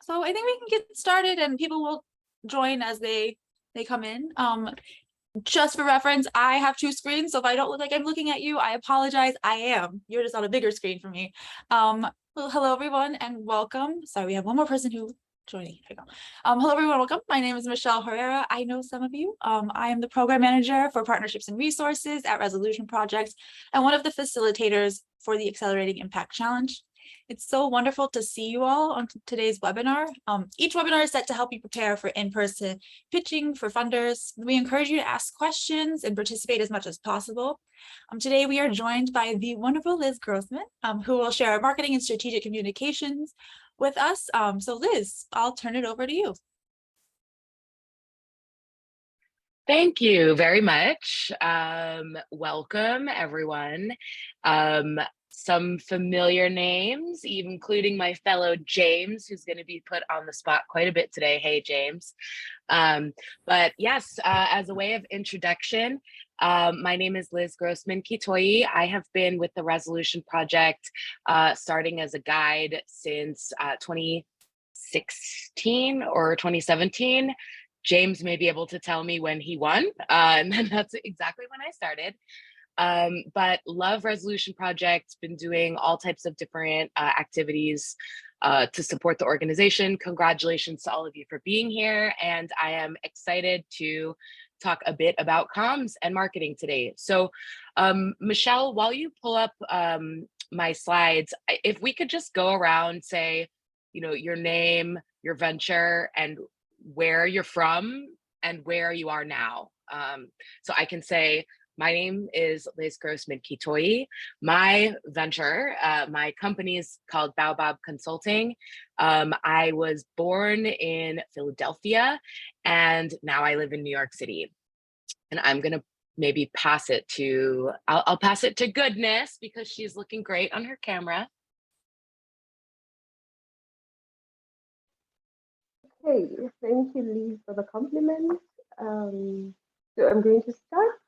So I think we can get started and people will join as they come in. Just for reference, I have two screens, so if I don't look like I'm looking at you, I apologize. I am. You're just on a bigger screen for me. Well, hello everyone and welcome. Sorry, we have one more person who joining. Here we go. Hello everyone, welcome. My name is Michelle Herrera. I know some of you. I am the program manager for partnerships and resources at Resolution Project and one of the facilitators for the Accelerating Impact Challenge. It's so wonderful to see you all on today's webinar. Each webinar is set to help you prepare for in-person pitching for funders. We encourage you to ask questions and participate as much as possible. Today we are joined by the wonderful Liz Grossman, who will share marketing and strategic communications with us. So Liz, I'll turn it over to you. Thank you very much. Welcome, everyone. Some familiar names, including my fellow James, who's going to be put on the spot quite a bit today. Hey, James. But yes, as a way of introduction, my name is Liz Grossman Kitoyi. I have been with the Resolution Project starting as a guide since 2016 or 2017. James may be able to tell me when he won, and then that's exactly when I started. But love Resolution Project, been doing all types of different activities to support the organization. Congratulations to all of you for being here. And I am excited to talk a bit about comms and marketing today. So Michelle, while you pull up my slides, if we could just go around, say, you know, your name, your venture, and where you're from and where you are now. So I can say, my name is Liz Grossman Kitoyi. My venture, my company is called Baobab Consulting. I was born in Philadelphia and now I live in New York City. And I'm gonna maybe pass it to, I'll pass it to Goodness because she's looking great on her camera. Hey, thank you, Liz, for the compliment. So I'm going to start.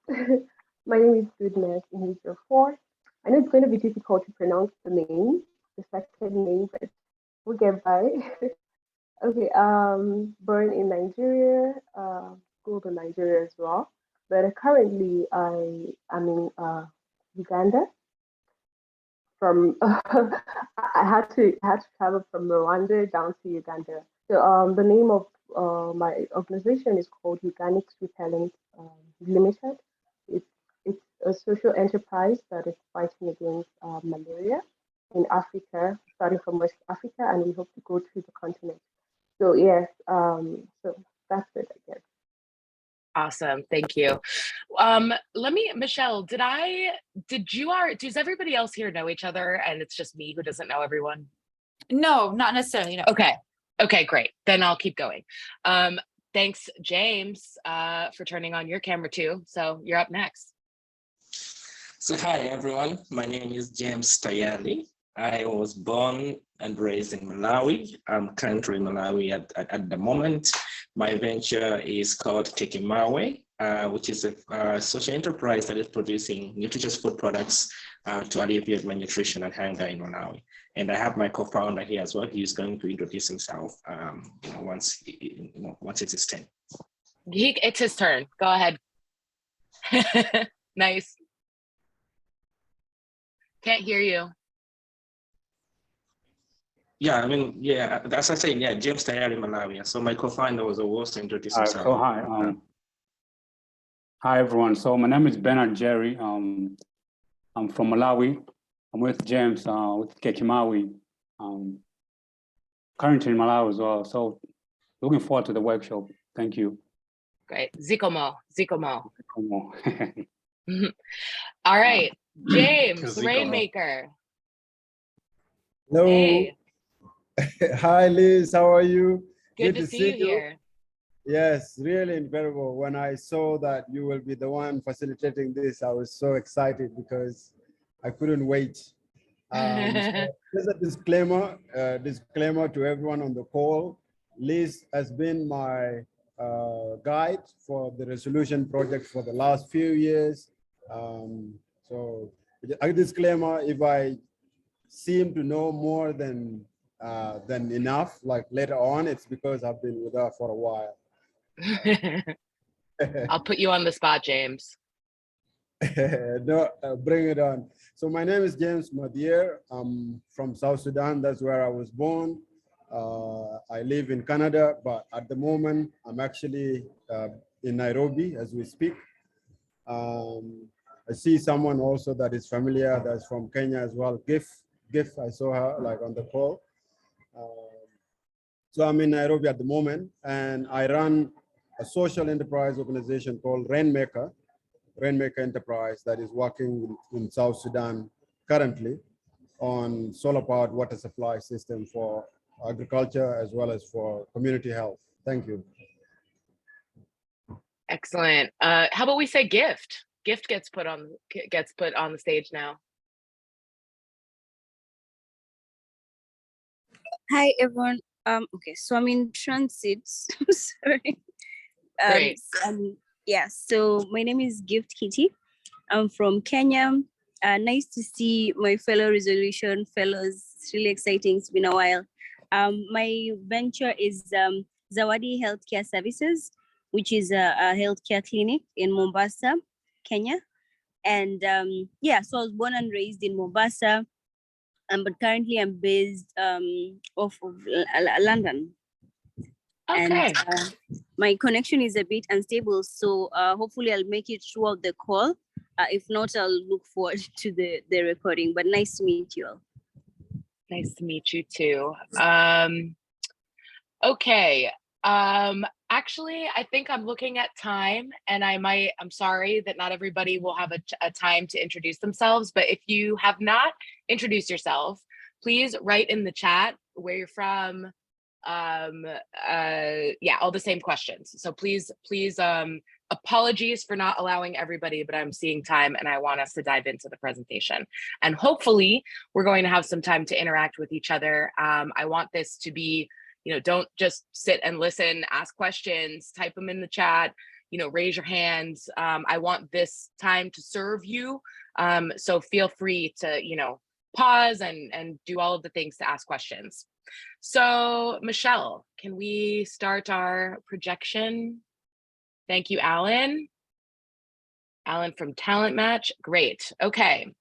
My name is Goodness in 4. I know it's going to be difficult to pronounce the name, the second name, but we'll get by. Okay, born in Nigeria, schooled in Nigeria as well. But currently I am in Uganda. From I had to travel from Rwanda down to Uganda. So the name of my organization is called Uganics Repellent Limited. It's a social enterprise that is fighting against malaria in Africa, starting from West Africa, and we hope to go to the continent. So yes, so that's it, I guess. Awesome, thank you. Michelle, does everybody else here know each other and it's just me who doesn't know everyone? No, not necessarily, no. Okay, great, then I'll keep going. Thanks, James, for turning on your camera too. So you're up next. So hi everyone, my name is James Tayali. I was born and raised in Malawi. I'm currently in Malawi at the moment. My venture is called Kekimawe, which is a social enterprise that is producing nutritious food products to alleviate malnutrition and hunger in Malawi. And I have my co-founder here as well. He's going to introduce himself once it's his turn. It's his turn. Go ahead. Nice. Can't hear you. Yeah, I mean, yeah, as I say, yeah, James Tayari, Malawi. So my co-founder was to introduce himself. So hi, hi everyone. So my name is Bernard Jerry. I'm from Malawi. I'm with James with Kekimawe. Currently in Malawi as well. So looking forward to the workshop. Thank you. Great, Zikomo. All right, James, the Rainmaker. Hello. Hey. Hi, Liz. How are you? Good to see you here. Yes, really incredible. When I saw that you will be the one facilitating this, I was so excited because I couldn't wait. So there's a disclaimer to everyone on the call. Liz has been my guide for the Resolution Project for the last few years. So a disclaimer, if I seem to know more than than enough. Like later on, it's because I've been with her for a while. I'll put you on the spot, James. No, bring it on. So my name is James Madier. I'm from South Sudan. That's where I was born. I live in Canada, but at the moment, I'm actually in Nairobi as we speak. I see someone also that is familiar that's from Kenya as well. GIF, I saw her like on the call. So I'm in Nairobi at the moment, and I run a social enterprise organization called Rainmaker Enterprise that is working in South Sudan currently on solar-powered water supply system for agriculture as well as for community health. Thank you. Excellent. How about we say Gift? Gift gets put on the stage now. Hi everyone. Okay, so I'm in transit. Sorry. Great. Yeah, so my name is Gift Kitty. I'm from Kenya. Nice to see my fellow resolution fellows. It's really exciting. It's been a while. My venture is Zawadi Healthcare Services, which is a healthcare clinic in Mombasa, Kenya. And yeah, so I was born and raised in Mombasa, but currently I'm based off of London. Okay. And my connection is a bit unstable, so hopefully I'll make it throughout the call. If not, I'll look forward to the recording, but nice to meet you all. Nice to meet you too. Okay. Actually, I think I'm looking at time, and I'm sorry that not everybody will have a time to introduce themselves, but if you have not introduced yourself, please write in the chat where you're from. Yeah, all the same questions. So please, apologies for not allowing everybody, but I'm seeing time and I want us to dive into the presentation. And hopefully we're going to have some time to interact with each other. I want this to be, don't just sit and listen, ask questions, type them in the chat, raise your hands. I want this time to serve you. So feel free to, pause and do all of the things to ask questions. So Michelle, can we start our projection? Thank you, Alan. Alan from Talent Match. Great. Okay.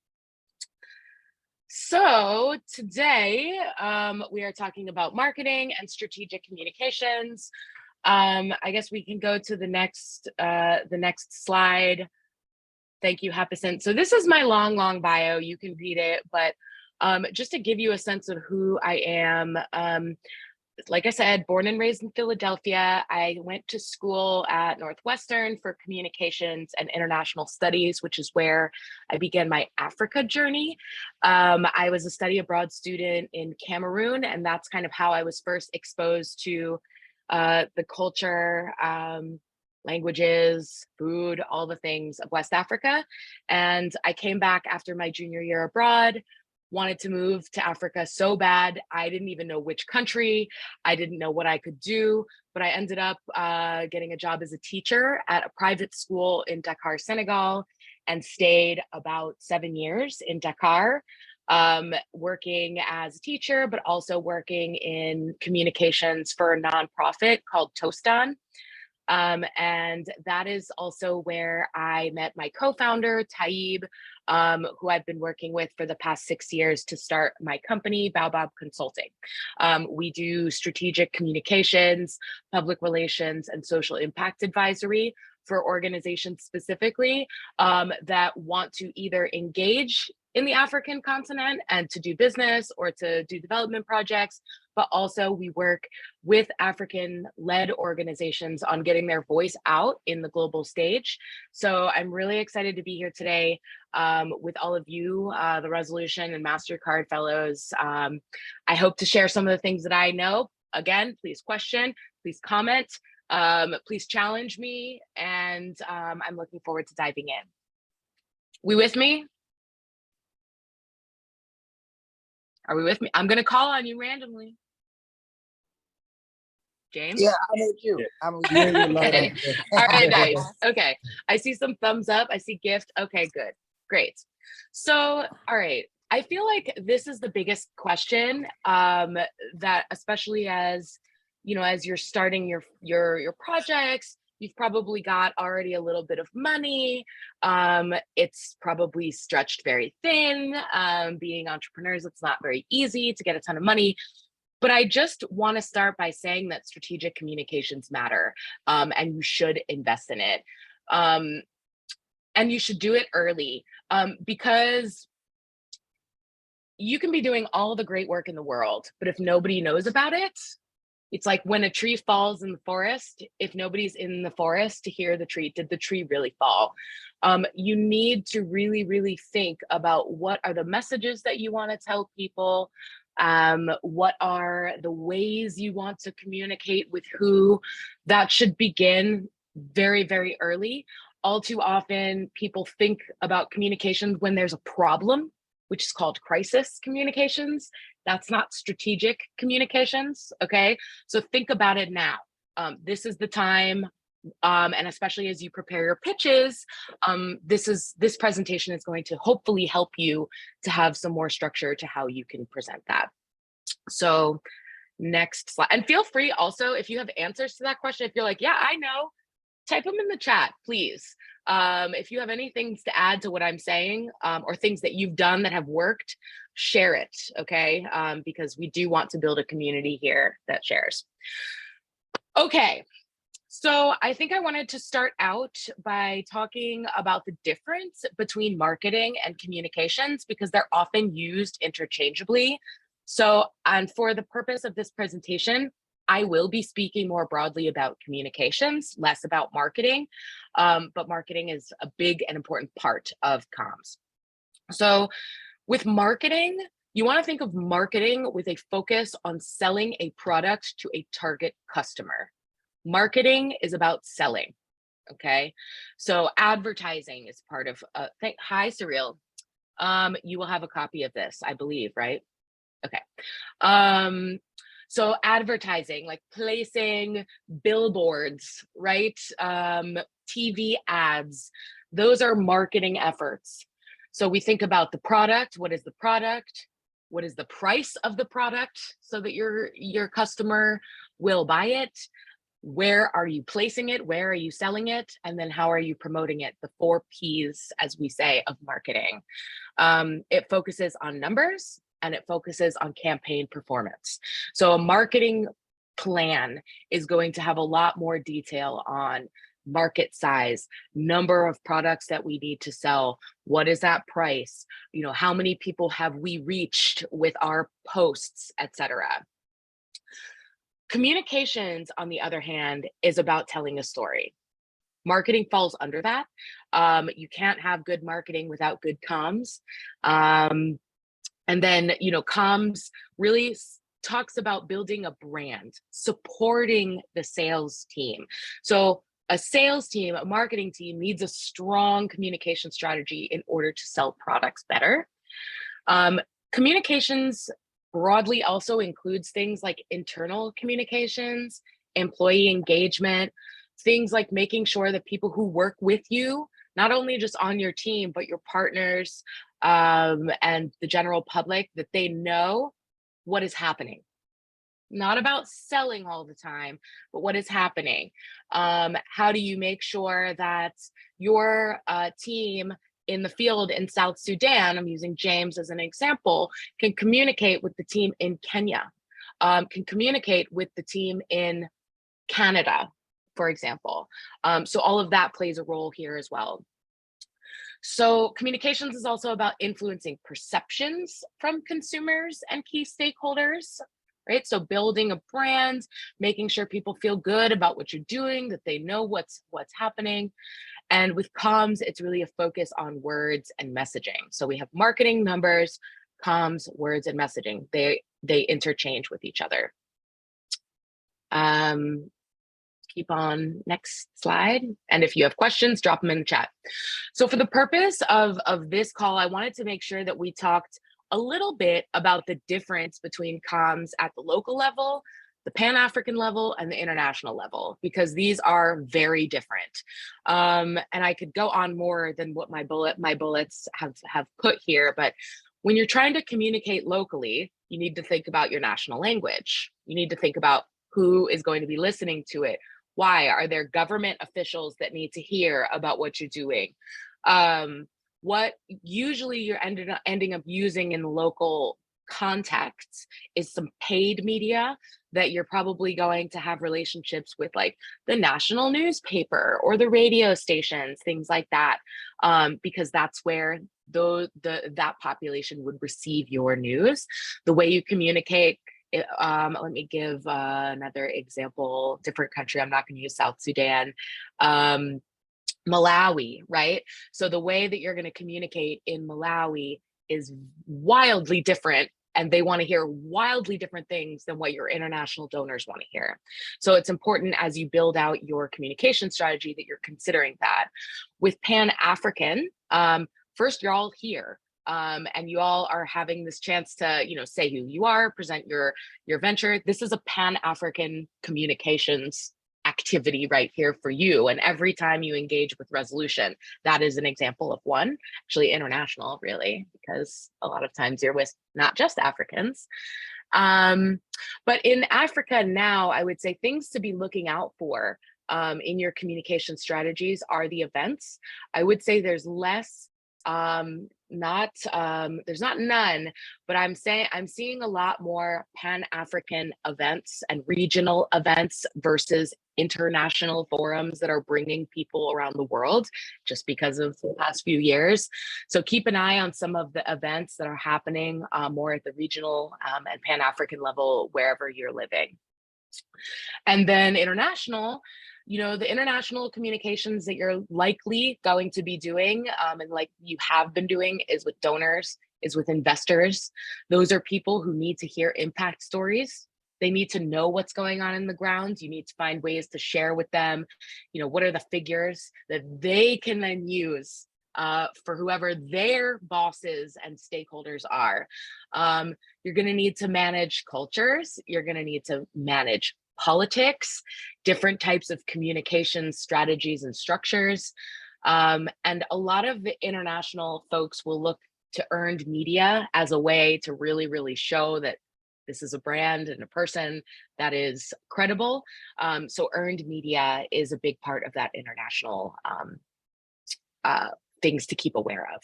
So today we are talking about marketing and strategic communications. I guess we can go to the next slide. Thank you, Hapison. So this is my long bio. You can read it, but just to give you a sense of who I am, like I said, born and raised in Philadelphia. I went to school at Northwestern for communications and international studies, which is where I began my Africa journey. I was a study abroad student in Cameroon, and that's kind of how I was first exposed to the culture, languages, food, all the things of West Africa. And I came back after my junior year abroad, wanted to move to Africa so bad. I didn't even know which country. I didn't know what I could do, but I ended up getting a job as a teacher at a private school in Dakar, Senegal, and stayed about 7 years in Dakar, working as a teacher, but also working in communications for a nonprofit called Tostan. And that is also where I met my co-founder, Taib, who I've been working with for the past 6 years to start my company, Baobab Consulting. We do strategic communications, public relations, and social impact advisory for organizations specifically that want to either engage in the African continent and to do business or to do development projects, but also we work with African-led organizations on getting their voice out in the global stage. So I'm really excited to be here today with all of you, the Resolution and MasterCard Fellows. I hope to share some of the things that I know. Again, please question, please comment, please challenge me, and I'm looking forward to diving in. We with me? Are we with me? I'm gonna call on you randomly. James? Yeah, I'm with you. I'm with Yeah, you. you love Okay. it. All right, nice. Okay, I see some thumbs up. I see gift. Okay, good, great. So, all right, I feel like this is the biggest question, that especially as, as you're starting your projects, you've probably got already a little bit of money. It's probably stretched very thin. Being entrepreneurs, it's not very easy to get a ton of money. But I just want to start by saying that strategic communications matter, and you should invest in it. And you should do it early, because you can be doing all the great work in the world, but if nobody knows about it, it's like when a tree falls in the forest, if nobody's in the forest to hear the tree, did the tree really fall? You need to really, really think about what are the messages that you want to tell people, what are the ways you want to communicate with who. That should begin very, very early. All too often, people think about communications when there's a problem, which is called crisis communications. That's not strategic communications, okay? So think about it now. This is the time, and especially as you prepare your pitches, this presentation is going to hopefully help you to have some more structure to how you can present that. So next slide. And feel free also, if you have answers to that question, if you're like, yeah, I know, type them in the chat, please. If you have any things to add to what I'm saying, or things that you've done that have worked, share it, okay? Because we do want to build a community here that shares. Okay, so I think I wanted to start out by talking about the difference between marketing and communications, because they're often used interchangeably. So, and for the purpose of this presentation, I will be speaking more broadly about communications, less about marketing, but marketing is a big and important part of comms. So with marketing, you want to think of marketing with a focus on selling a product to a target customer. Marketing is about selling, okay? So advertising is part of, hi, Cyril. You will have a copy of this, I believe, right? Okay. So advertising, like placing billboards, right? TV ads, those are marketing efforts. So we think about the product. What is the product? What is the price of the product so that your customer will buy it? Where are you placing it? Where are you selling it? And then how are you promoting it? The 4 Ps, as we say, of marketing. It focuses on numbers, and it focuses on campaign performance. So a marketing plan is going to have a lot more detail on market size, number of products that we need to sell, what is that price, how many people have we reached with our posts, etc. Communications, on the other hand, is about telling a story. Marketing falls under that. You can't have good marketing without good comms. And then, comms really talks about building a brand, supporting the sales team. So a sales team, a marketing team needs a strong communication strategy in order to sell products better. Communications broadly also includes things like internal communications, employee engagement, things like making sure that people who work with you, not only just on your team, but your partners, and the general public, that they know what is happening. Not about selling all the time, but what is happening. How do you make sure that your team in the field in South Sudan, I'm using James as an example, can communicate with the team in Kenya, can communicate with the team in Canada, for example. So all of that plays a role here as well. So communications is also about influencing perceptions from consumers and key stakeholders, right? So building a brand, making sure people feel good about what you're doing, that they know what's happening. And with comms, it's really a focus on words and messaging. So we have marketing, numbers, comms, words, and messaging. They interchange with each other. Keep on, next slide. And if you have questions, drop them in the chat. So for the purpose of this call, I wanted to make sure that we talked a little bit about the difference between comms at the local level, the Pan-African level, and the international level, because these are very different. And I could go on more than what my bullets have put here, but When you're trying to communicate locally, you need to think about your national language. You need to think about who is going to be listening to it. Why? Are there government officials that need to hear about what you're doing? What usually you're ending up using in the local context is some paid media that you're probably going to have relationships with, like the national newspaper or the radio stations, things like that, because that's where that population would receive your news. The way you communicate, let me give another example, different country. I'm not going to use South Sudan. Malawi, right? So the way that you're going to communicate in Malawi is wildly different, and they want to hear wildly different things than what your international donors want to hear. So it's important as you build out your communication strategy that you're considering that. With Pan-African, first, you're all here. And you all are having this chance to, say who you are, present your venture. This is a Pan-African communications activity right here for you. And every time you engage with Resolution, that is an example of one, actually international, really, because a lot of times you're with not just Africans. But in Africa now, I would say things to be looking out for in your communication strategies are the events. I would say there's less, there's not none, but I'm seeing a lot more Pan-African events and regional events versus international forums that are bringing people around the world, just because of the past few years. So keep an eye on some of the events that are happening more at the regional and Pan-African level, wherever you're living. And then international, the international communications that you're likely going to be doing, and like you have been doing, is with donors, is with investors. Those are people who need to hear impact stories. They need to know what's going on in the ground. You need to find ways to share with them, what are the figures that they can then use for whoever their bosses and stakeholders are. You're going to need to manage cultures. You're going to need to manage politics, different types of communication strategies and structures. And a lot of the international folks will look to earned media as a way to really, really show that this is a brand and a person that is credible. So earned media is a big part of that international things to keep aware of.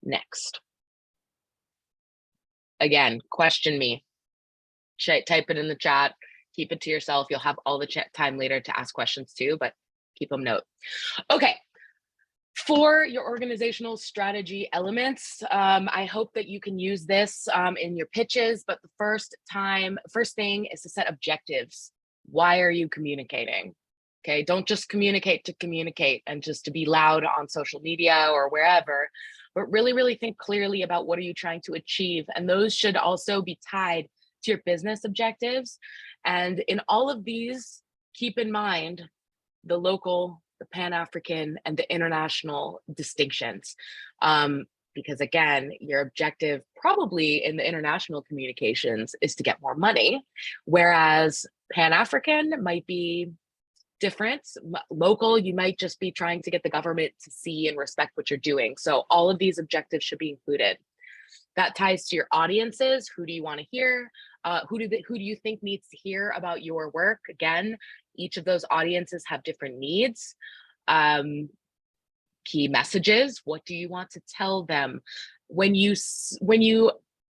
Next. Again, question me. Type it in the chat, keep it to yourself. You'll have all the time later to ask questions too, but keep them note. Okay, for your organizational strategy elements, I hope that you can use this in your pitches, but the first thing is to set objectives. Why are you communicating? Okay, don't just communicate to communicate and just to be loud on social media or wherever, but really, really think clearly about what are you trying to achieve. And those should also be tied to your business objectives. And in all of these, keep in mind the local, the Pan-African, and the international distinctions. Because again, your objective probably in the international communications is to get more money, whereas Pan-African might be different. Local, you might just be trying to get the government to see and respect what you're doing. So all of these objectives should be included. That ties to your audiences. Who do you want to hear? Who do you think needs to hear about your work? Again, each of those audiences have different needs. Key messages. What do you want to tell them? When you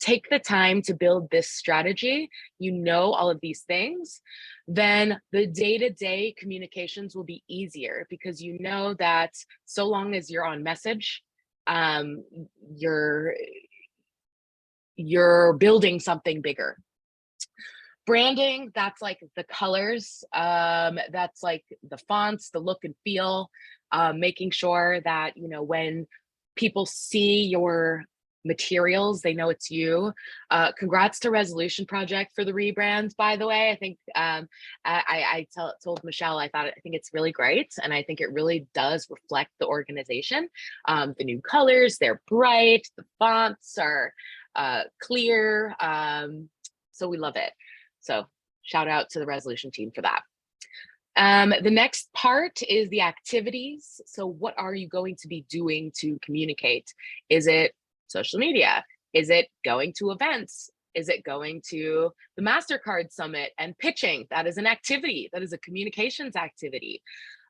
take the time to build this strategy, all of these things, then the day-to-day communications will be easier, because you know that so long as you're on message, you're building something bigger. Branding, that's like the colors, that's like the fonts, the look and feel, making sure that, when people see your materials, they know it's you. Congrats to Resolution Project for the rebrand, by the way. I think I told Michelle, I think it's really great. And I think it really does reflect the organization. The new colors, they're bright, the fonts are clear. So we love it. So shout out to the Resolution team for that. The next part is the activities. So what are you going to be doing to communicate? Is it social media? Is it going to events? Is it going to the MasterCard Summit and pitching? That is an activity. That is a communications activity.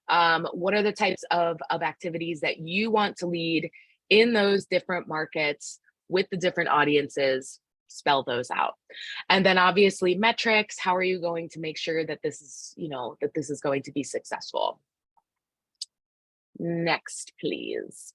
What are the types of activities that you want to lead in those different markets with the different audiences? Spell those out. And then obviously metrics, how are you going to make sure that this is, that this is going to be successful? Next, please.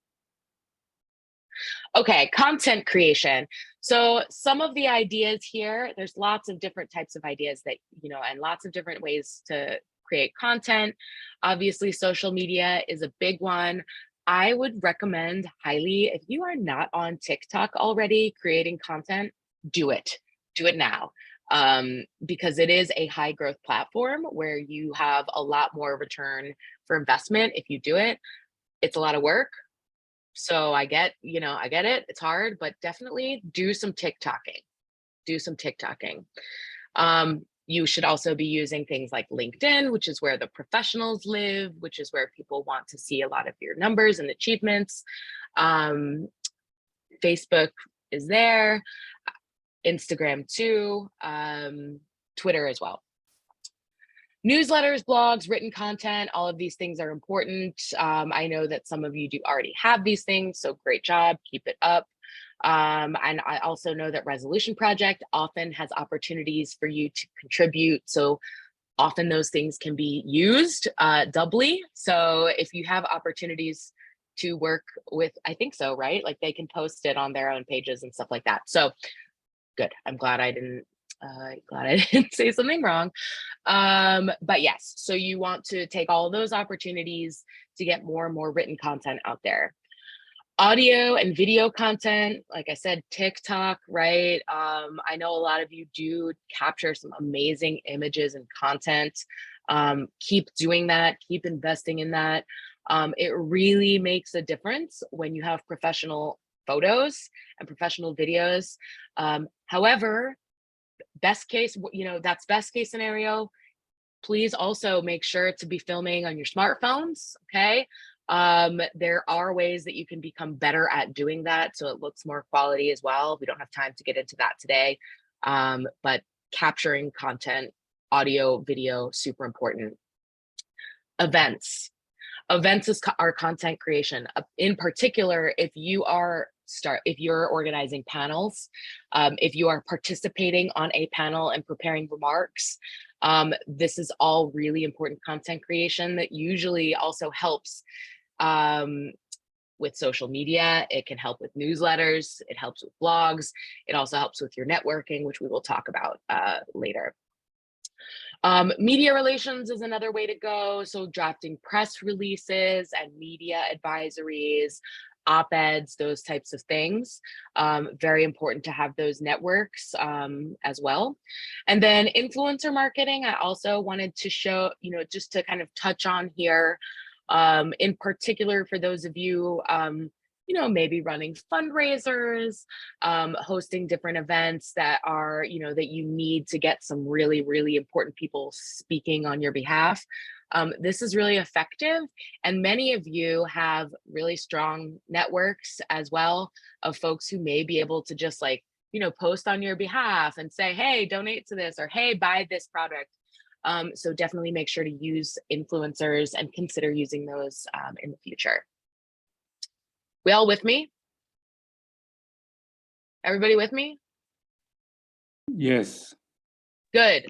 Okay, content creation. So some of the ideas here, there's lots of different types of ideas that, and lots of different ways to create content. Obviously, social media is a big one. I would recommend highly, if you are not on TikTok already creating content, do it now. Because it is a high growth platform where you have a lot more return for investment if you do it. It's a lot of work. So I get it, it's hard, but definitely do some TikToking. You should also be using things like LinkedIn, which is where the professionals live, which is where people want to see a lot of your numbers and achievements. Facebook is there, Instagram too, Twitter as well. Newsletters, blogs, written content, all of these things are important. I know that some of you do already have these things, so great job, keep it up. And I also know that Resolution Project often has opportunities for you to contribute. So often those things can be used doubly. So if you have opportunities to work with, I think so, right? Like they can post it on their own pages and stuff like that. So good, I'm glad I didn't say something wrong. But yes, so you want to take all of those opportunities to get more and more written content out there. Audio and video content, like I said, TikTok, right? I know a lot of you do capture some amazing images and content. Keep doing that, keep investing in that. It really makes a difference when you have professional photos and professional videos. However, best case, that's best case scenario. Please also make sure to be filming on your smartphones, okay? There are ways that you can become better at doing that so it looks more quality as well. We don't have time to get into that today, but capturing content, audio, video, super important. Events is our content creation. In particular, if you're organizing panels, if you are participating on a panel and preparing remarks, this is all really important content creation that usually also helps with social media. It can help with newsletters, it helps with blogs, it also helps with your networking, which we will talk about later. Media relations is another way to go. So drafting press releases and media advisories, op-eds, those types of things. Very important to have those networks as well. And then influencer marketing, I also wanted to show, just to kind of touch on here, in particular for those of you, maybe running fundraisers, hosting different events that are, that you need to get some really, really important people speaking on your behalf. This is really effective. And many of you have really strong networks as well of folks who may be able to just post on your behalf and say, hey, donate to this, or hey, buy this product. So definitely make sure to use influencers and consider using those in the future. We all with me? Everybody with me? Yes. Good.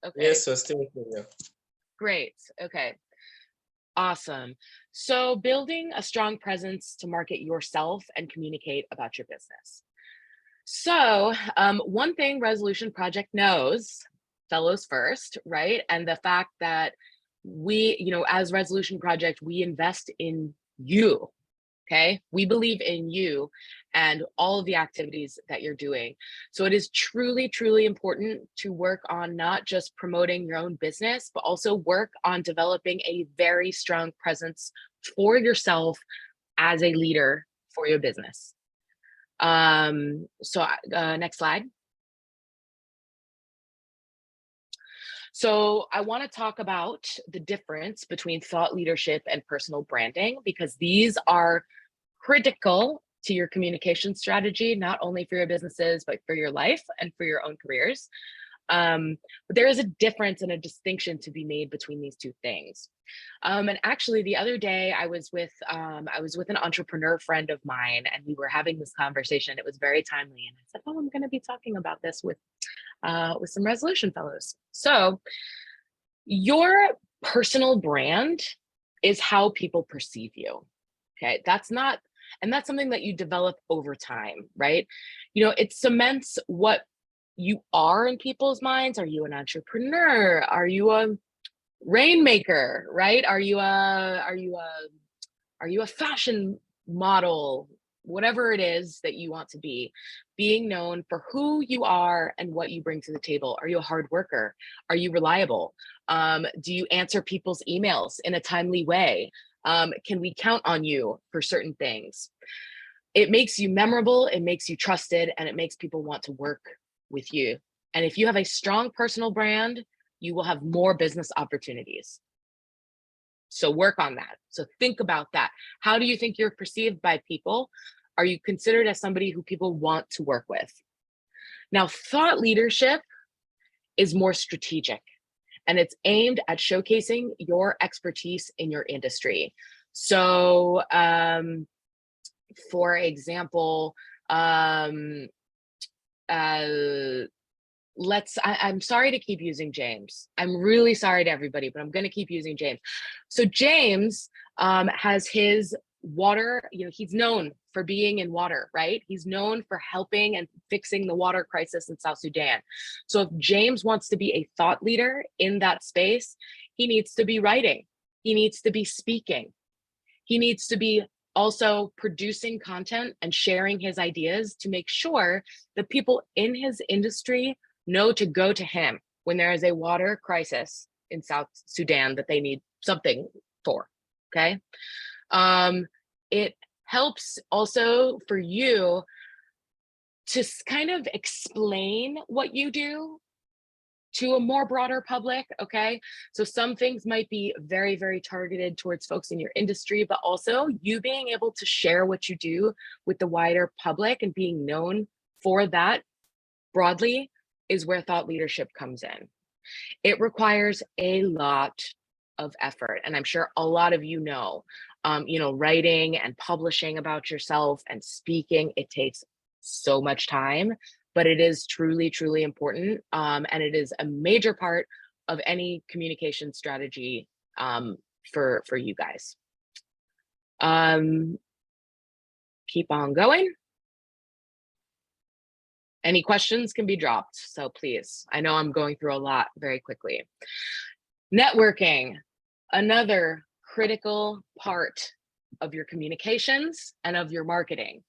Okay. Yes, we're still with you. Great. Okay. Awesome. So building a strong presence to market yourself and communicate about your business. So one thing Resolution Project knows, fellows first, right? And the fact that we, as Resolution Project, we invest in you. Okay, we believe in you and all of the activities that you're doing. So it is truly, truly important to work on not just promoting your own business, but also work on developing a very strong presence for yourself as a leader for your business. Next slide. So I want to talk about the difference between thought leadership and personal branding, because these are critical to your communication strategy, not only for your businesses, but for your life and for your own careers. But there is a difference and a distinction to be made between these two things. And actually, the other day I was with an entrepreneur friend of mine, and we were having this conversation. It was very timely, and I said, "Oh, I'm going to be talking about this with some resolution fellows." So, your personal brand is how people perceive you. Okay, that's something that you develop over time, right? You know, it cements what you are in people's minds. Are you an entrepreneur? Are you a rainmaker, right? Are you a fashion model? Whatever it is that you want to be, being known for who you are and what you bring to the table. Are you a hard worker? Are you reliable? Do you answer people's emails in a timely way? Can we count on you for certain things? It makes you memorable, it makes you trusted, and it makes people want to work with you. And if you have a strong personal brand, you will have more business opportunities. So work on that. So think about that. How do you think you're perceived by people? Are you considered as somebody who people want to work with? Now, thought leadership is more strategic, and it's aimed at showcasing your expertise in your industry. So, for example, I'm sorry to keep using James. I'm really sorry to everybody, but I'm going to keep using James. So James has his water, you know, he's known for being in water, right? He's known for helping and fixing the water crisis in South Sudan. So if James wants to be a thought leader in that space, he needs to be writing. He needs to be speaking. He needs to be also producing content and sharing his ideas to make sure that people in his industry know to go to him when there is a water crisis in South Sudan that they need something for, okay? It helps also for you to kind of explain what you do to a more broader public, okay? So some things might be very, very targeted towards folks in your industry, but also you being able to share what you do with the wider public and being known for that broadly is where thought leadership comes in. It requires a lot of effort. And I'm sure a lot of you know, writing and publishing about yourself and speaking, it takes so much time, but it is truly, truly important. And it is a major part of any communication strategy for you guys. Keep on going. Any questions can be dropped, so please. I know I'm going through a lot very quickly. Networking, another critical part of your communications and of your marketing.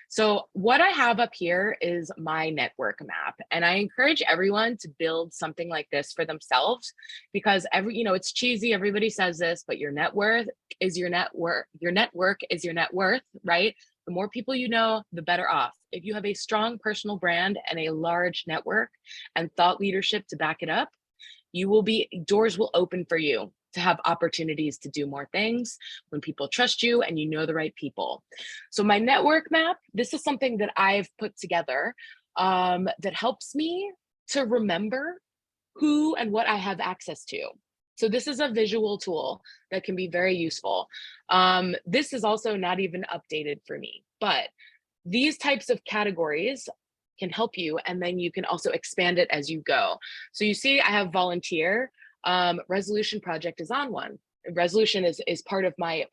So what I have up here is my network map, and I encourage everyone to build something like this for themselves, because it's cheesy, everybody says this, but your net worth is your net worth. Your network is your net worth, right? The more people you know, the better off. If you have a strong personal brand and a large network and thought leadership to back it up, doors will open for you to have opportunities to do more things when people trust you and you know the right people. So my network map, this is something that I've put together that helps me to remember who and what I have access to. So this is a visual tool that can be very useful. This is also not even updated for me, but these types of categories can help you, and then you can also expand it as you go. So you see I have volunteer. Resolution project is on one. Resolution is part of my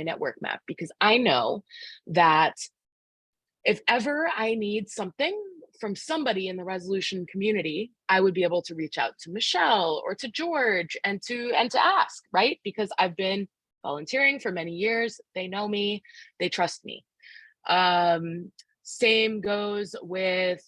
network map, because I know that if ever I need something from somebody in the resolution community, I would be able to reach out to Michelle or to George and to ask, right? Because I've been volunteering for many years. They know me, they trust me. Same goes with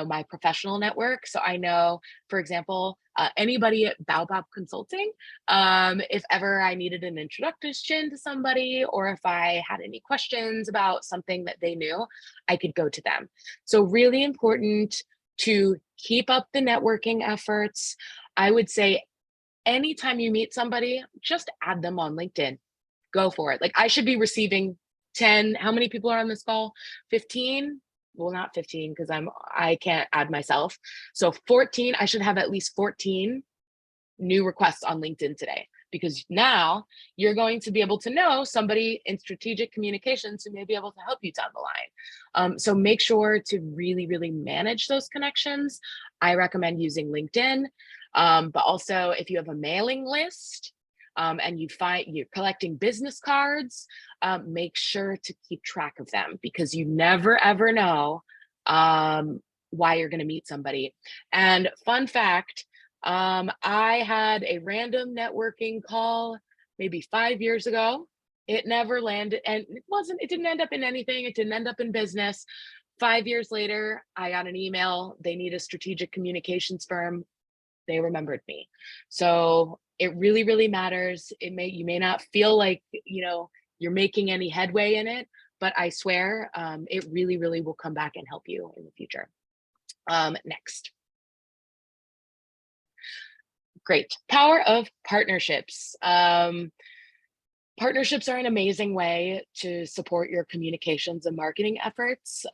my professional network. So I know, for example, anybody at Baobab Consulting, if ever I needed an introduction to somebody, or if I had any questions about something that they knew, I could go to them. So really important to keep up the networking efforts. I would say anytime you meet somebody, just add them on LinkedIn. Go for it. Like, I should be receiving 10, how many people are on this call? 15? Well, not 15 because I can't add myself. So 14, I should have at least 14 new requests on LinkedIn today, because now you're going to be able to know somebody in strategic communications who may be able to help you down the line. So make sure to really, really manage those connections. I recommend using LinkedIn, but also if you have a mailing list and you're collecting business cards, make sure to keep track of them, because you never ever know why you're going to meet somebody. And fun fact, I had a random networking call maybe 5 years ago. It never landed, and it didn't end up in anything. It didn't end up in business. 5 years later, I got an email. They need a strategic communications firm. They remembered me. So it really, really matters. You may not feel like, you're making any headway in it, but I swear, it really, really will come back and help you in the future. Next. Great. Power of partnerships. Partnerships are an amazing way to support your communications and marketing efforts,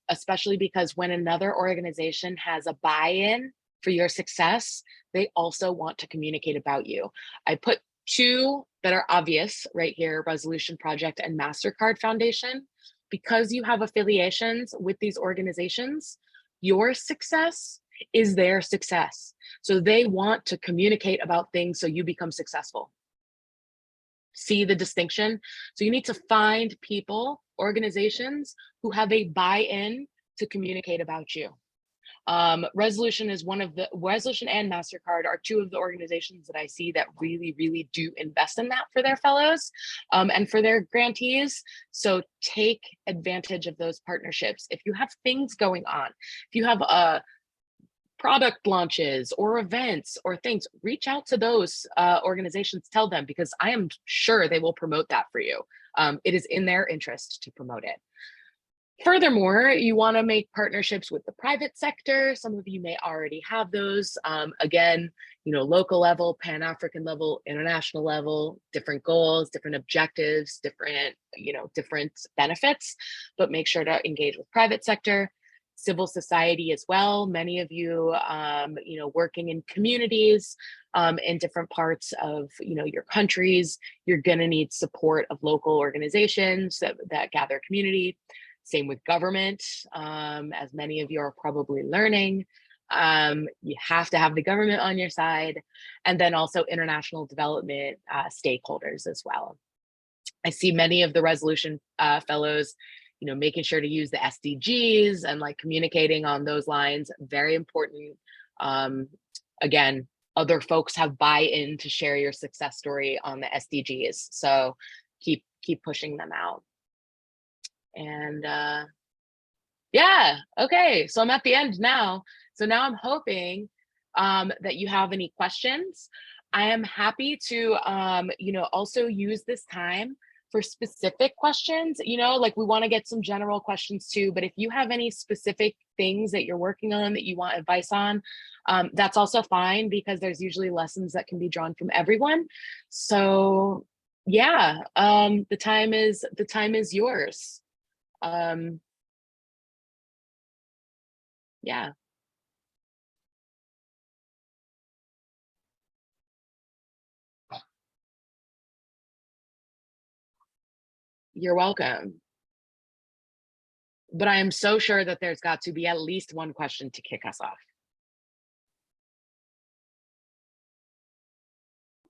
especially because when another organization has a buy-in for your success, they also want to communicate about you. I put two that are obvious right here: Resolution Project and MasterCard Foundation. Because you have affiliations with these organizations, your success is their success. So they want to communicate about things so you become successful. See the distinction? So you need to find people, organizations who have a buy-in to communicate about you. Resolution and MasterCard are two of the organizations that I see that really, really do invest in that for their fellows and for their grantees. So take advantage of those partnerships. If you have things going on, if you have product launches or events or things, reach out to those organizations, tell them, because I am sure they will promote that for you. It is in their interest to promote it. Furthermore, you want to make partnerships with the private sector. Some of you may already have those. Again, local level, Pan-African level, international level, different goals, different objectives, different benefits, but make sure to engage with private sector. Civil society as well. Many of you, working in communities in different parts of, your countries, you're going to need support of local organizations that gather community. Same with government, as many of you are probably learning. You have to have the government on your side, and then also international development stakeholders as well. I see many of the Resolution fellows making sure to use the SDGs and communicating on those lines, very important. Again, other folks have buy-in to share your success story on the SDGs. So keep pushing them out. And yeah, okay, so I'm at the end now. So now I'm hoping that you have any questions. I am happy to, also use this time for specific questions. We want to get some general questions too, but if you have any specific things that you're working on that you want advice on, that's also fine, because there's usually lessons that can be drawn from everyone. So yeah, the time is yours. Yeah. You're welcome. But I am so sure that there's got to be at least one question to kick us off.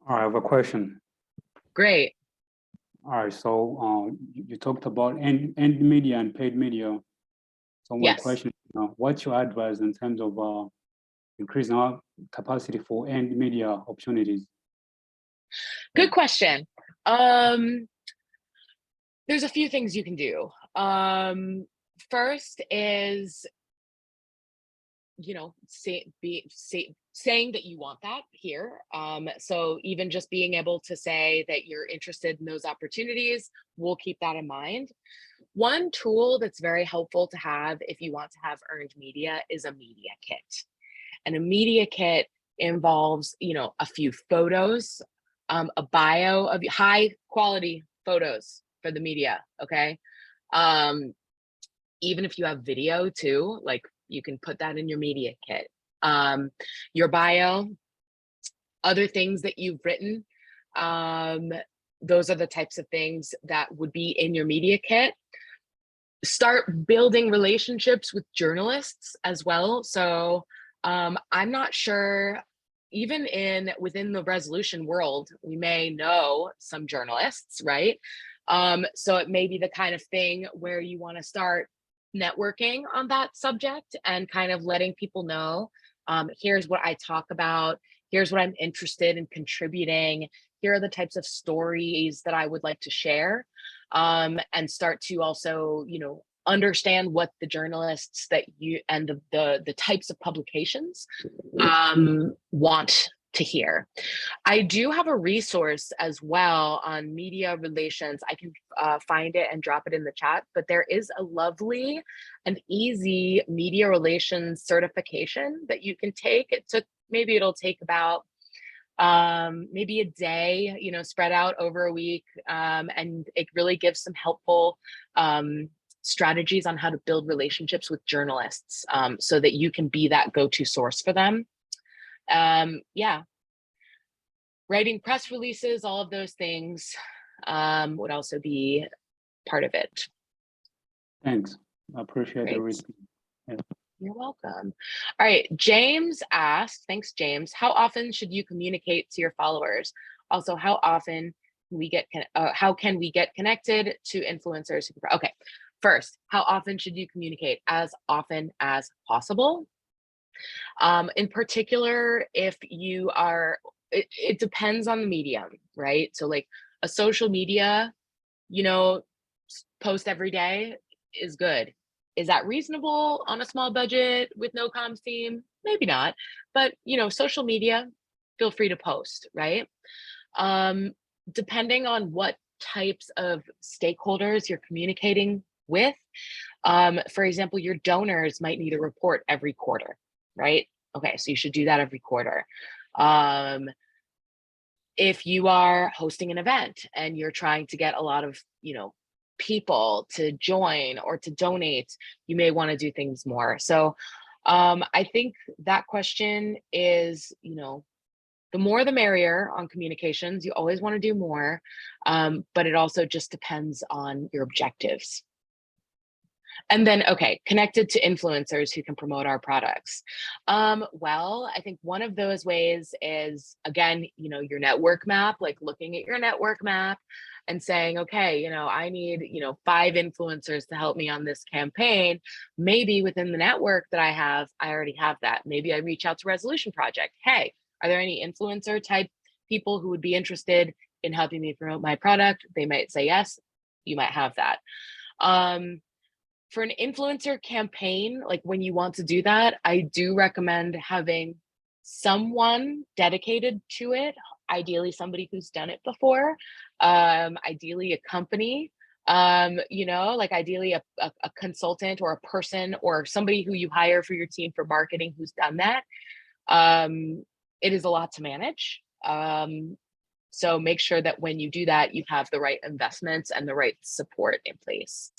I have a question. Great. All right, so you talked about end media and paid media. So my Yes. question is, what's your advice in terms of increasing our capacity for end media opportunities? Good question. There's a few things you can do. First is, saying that you want that here. So even just being able to say that you're interested in those opportunities, we'll keep that in mind. One tool that's very helpful to have if you want to have earned media is a media kit. And a media kit involves, a few photos, a bio of high quality photos, for the media, okay? Even if you have video too, like you can put that in your media kit. Your bio, other things that you've written, those are the types of things that would be in your media kit. Start building relationships with journalists as well. So I'm not sure, even within the resolution world, we may know some journalists, right? So it may be the kind of thing where you want to start networking on that subject and kind of letting people know, here's what I talk about, here's what I'm interested in contributing, here are the types of stories that I would like to share, and start to also, you know, understand what the journalists that you and the types of publications want to hear. I do have a resource as well on media relations. I can find it and drop it in the chat, but there is a lovely and easy media relations certification that you can take. It'll take about maybe a day, you know, spread out over a week. And it really gives some helpful strategies on how to build relationships with journalists, so that you can be that go-to source for them. Yeah, writing press releases, all of those things would also be part of it. Thanks. I appreciate the Great. response. Yeah. You're welcome. All right, James asked, thanks James, how often should you communicate to your followers? Also, how often how can we get connected to influencers? Okay, first, how often should you communicate? As often as possible. In particular, if you are, it depends on the medium, right? So like a social media, you know, post every day is good. Is that reasonable on a small budget with no comms team? Maybe not, but you know, social media, feel free to post, right? Depending on what types of stakeholders you're communicating with, for example, your donors might need a report every quarter, right? Okay, so you should do that every quarter. If you are hosting an event and you're trying to get a lot of, you know, people to join or to donate, you may want to do things more. So I think that question is, you know, the more the merrier on communications. You always want to do more, but it also just depends on your objectives. And then, okay, connected to influencers who can promote our products. Well, I think one of those ways is, again, you know, your network map, like looking at your network map and saying, okay, you know, I need, you know, 5 influencers to help me on this campaign. Maybe within the network that I have, I already have that. Maybe I reach out to Resolution Project. Hey, are there any influencer type people who would be interested in helping me promote my product? They might say yes, you might have that. For an influencer campaign, like when you want to do that, I do recommend having someone dedicated to it, ideally somebody who's done it before, ideally a company, you know, like ideally a consultant or a person or somebody who you hire for your team for marketing who's done that. It is a lot to manage. So make sure that when you do that, you have the right investments and the right support in place.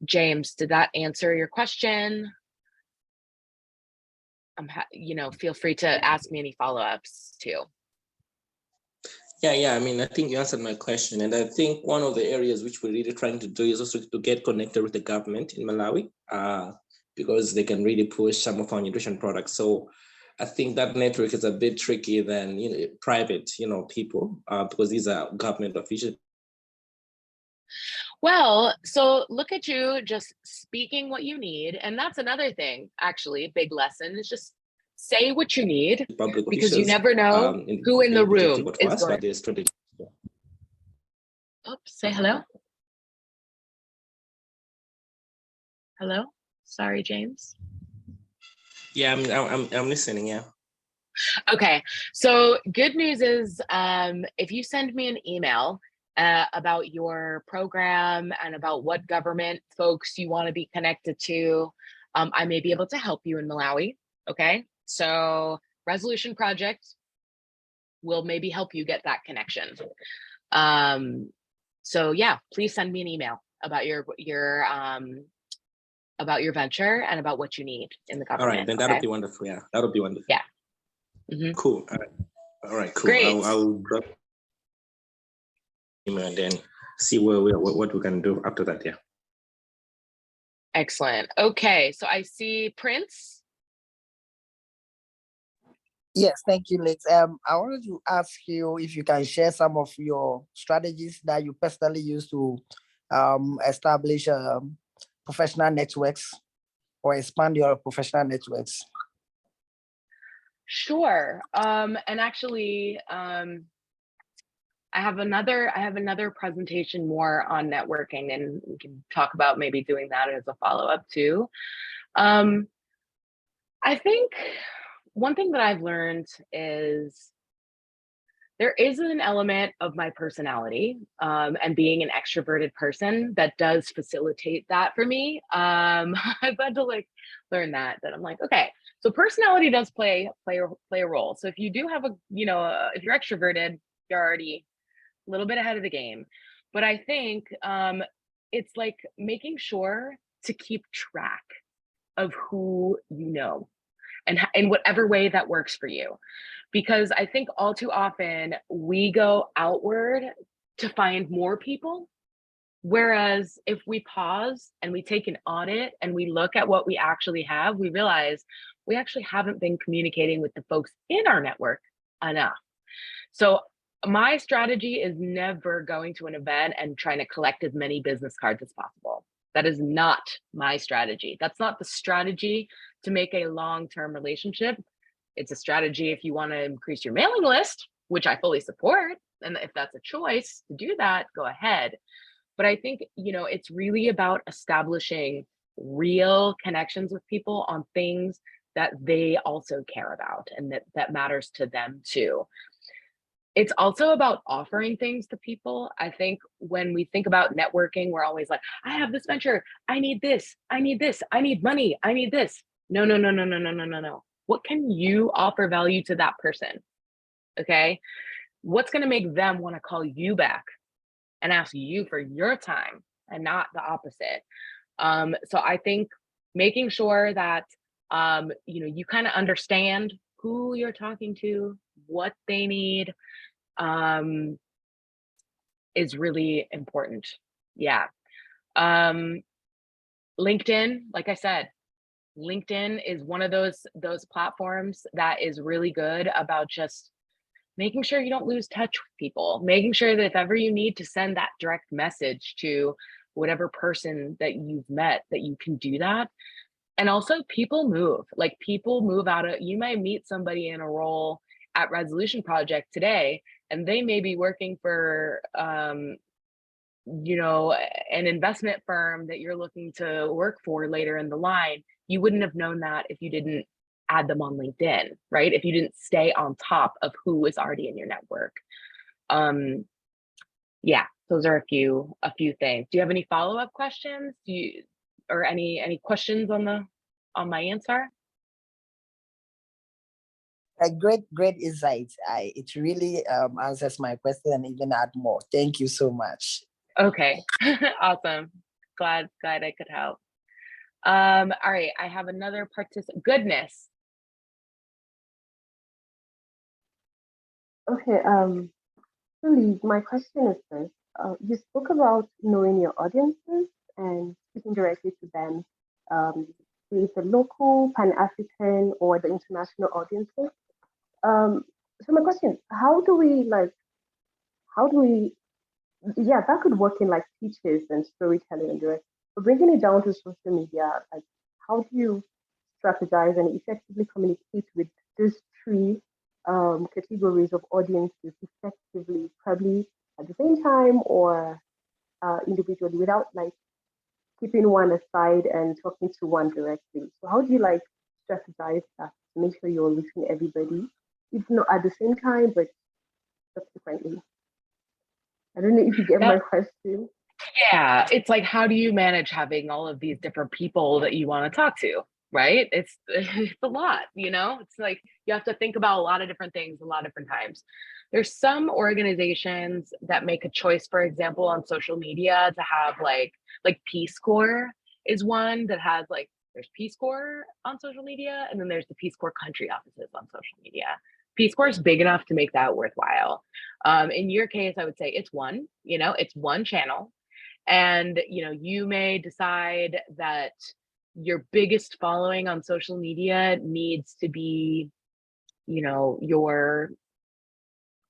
James, did that answer your question? You know, feel free to ask me any follow-ups too. Yeah, I mean, I think you answered my question. And I think one of the areas which we're really trying to do is also to get connected with the government in Malawi, because they can really push some of our nutrition products. So I think that network is a bit tricky than, you know, private, you know, people, because these are government officials. Well, so look at you just speaking what you need. And that's another thing, actually, a big lesson is just say what you need, Public because officials, you never know who in the room is going. Oops, say hello. Hello, sorry, James. Yeah, I'm listening, yeah. Okay, so good news is if you send me an email about your program and about what government folks you want to be connected to, I may be able to help you in Malawi. Okay, so Resolution Project will maybe help you get that connection. So yeah, please send me an email about your venture and about what you need in the All government. right, then that'll be wonderful. Yeah, that'll be wonderful. Yeah. Cool. All right, cool. Great. I'll drop email and then see what we can do after that. Yeah. Excellent. Okay, so I see Prince. Yes, thank you, Lex. I wanted to ask you if you can share some of your strategies that you personally use to establish professional networks or expand your professional networks. Sure. And actually, I have another presentation more on networking, and we can talk about maybe doing that as a follow-up too. I think one thing that I've learned is there is an element of my personality and being an extroverted person that does facilitate that for me. I've had to like learn that I'm like, okay, so personality does play a role. So if you do have if you're extroverted, you're already a little bit ahead of the game. But I think it's like making sure to keep track of who you know and in whatever way that works for you. Because I think all too often we go outward to find more people. Whereas if we pause and we take an audit and we look at what we actually have, we realize we actually haven't been communicating with the folks in our network enough. So my strategy is never going to an event and trying to collect as many business cards as possible. That is not my strategy. That's not the strategy to make a long-term relationship. It's a strategy if you want to increase your mailing list, which I fully support. And if that's a choice to do that, go ahead. But I think, it's really about establishing real connections with people on things that they also care about and that matters to them too. It's also about offering things to people. I think when we think about networking, we're always like, I have this venture. I need this. I need this. I need money. I need this. No. What can you offer value to that person? Okay. What's going to make them want to call you back and ask you for your time and not the opposite? So I think making sure that, you kind of understand who you're talking to, what they need, is really important. Yeah. LinkedIn, like I said, LinkedIn is one of those platforms that is really good about just making sure you don't lose touch with people, making sure that if ever you need to send that direct message to whatever person that you've met, that you can do that. And also people move out of, you might meet somebody in a role at Resolution Project today, and they may be working for, an investment firm that you're looking to work for later in the line. You wouldn't have known that if you didn't add them on LinkedIn, right? If you didn't stay on top of who is already in your network. Yeah, those are a few things. Do you have any follow-up questions? Or any questions on my answer? A great insight. It really answers my question and even add more. Thank you so much. Okay, awesome. Glad I could help. All right, I have another participant. Goodness. Okay, so Lee, my question is this. You spoke about knowing your audiences and speaking directly to them, be it the local, Pan-African, or the international audiences. So my question, how do we, yeah, that could work in like speeches and storytelling and direct, but bringing it down to social media, like how do you strategize and effectively communicate with these three categories of audiences effectively, probably at the same time or individually, without like keeping one aside and talking to one directly? So how do you like strategize that to make sure you're reaching everybody, if not at the same time, but subsequently? I don't know if you get my question. Yeah, it's like, how do you manage having all of these different people that you want to talk to, right? It's a lot, you know? It's like you have to think about a lot of different things a lot of different times. There's some organizations that make a choice, for example, on social media to have like Peace Corps is one that has like, there's Peace Corps on social media, and then there's the Peace Corps country offices on social media. Peace Corps is big enough to make that worthwhile. In your case, I would say it's one, you know, it's one channel. And, you know, you may decide that your biggest following on social media needs to be, you know, your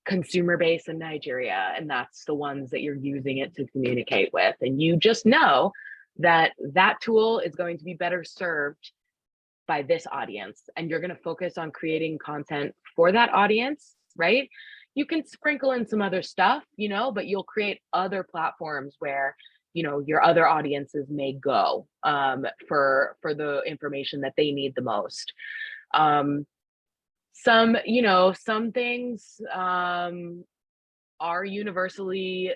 consumer base in Nigeria, and that's the ones that you're using it to communicate with. And you just know that that tool is going to be better served by this audience, and you're going to focus on creating content for that audience, right? You can sprinkle in some other stuff, you know, but you'll create other platforms where, you know, your other audiences may go for the information that they need the most. Some, you know, some things are universally,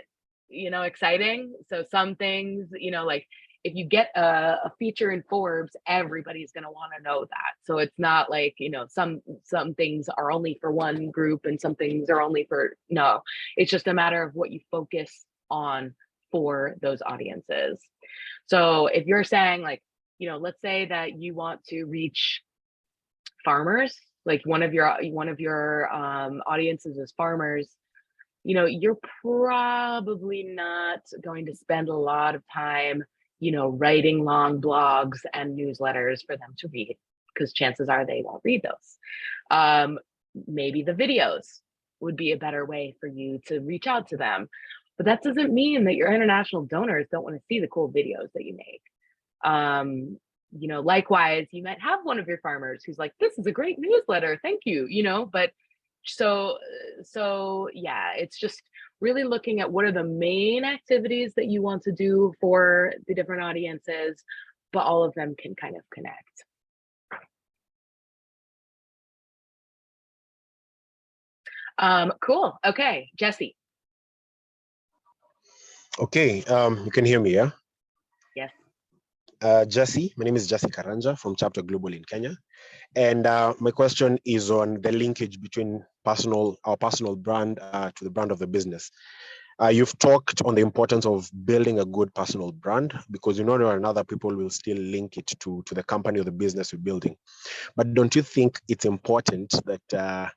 you know, exciting. So some things, you know, like if you get a feature in Forbes, everybody's going to want to know that. So it's not like, you know, some things are only for one group and some things are only for, no, it's just a matter of what you focus on for those audiences. So if you're saying like, you know, let's say that you want to reach farmers, like one of your audiences is farmers, you know, you're probably not going to spend a lot of time, you know, writing long blogs and newsletters for them to read, because chances are they won't read those. Maybe the videos would be a better way for you to reach out to them. But that doesn't mean that your international donors don't want to see the cool videos that you make. You know, likewise, you might have one of your farmers who's like, this is a great newsletter, thank you, you know, but so yeah, it's just really looking at what are the main activities that you want to do for the different audiences, but all of them can kind of connect. Cool. Okay, Jesse. Okay, you can hear me, yeah? Yes. Jesse, my name is Jesse Karanja from Chapter Global in Kenya. And my question is on the linkage between our personal brand to the brand of the business. You've talked on the importance of building a good personal brand, because you know or another people will still link it to the company or the business you're building. But don't you think it's important that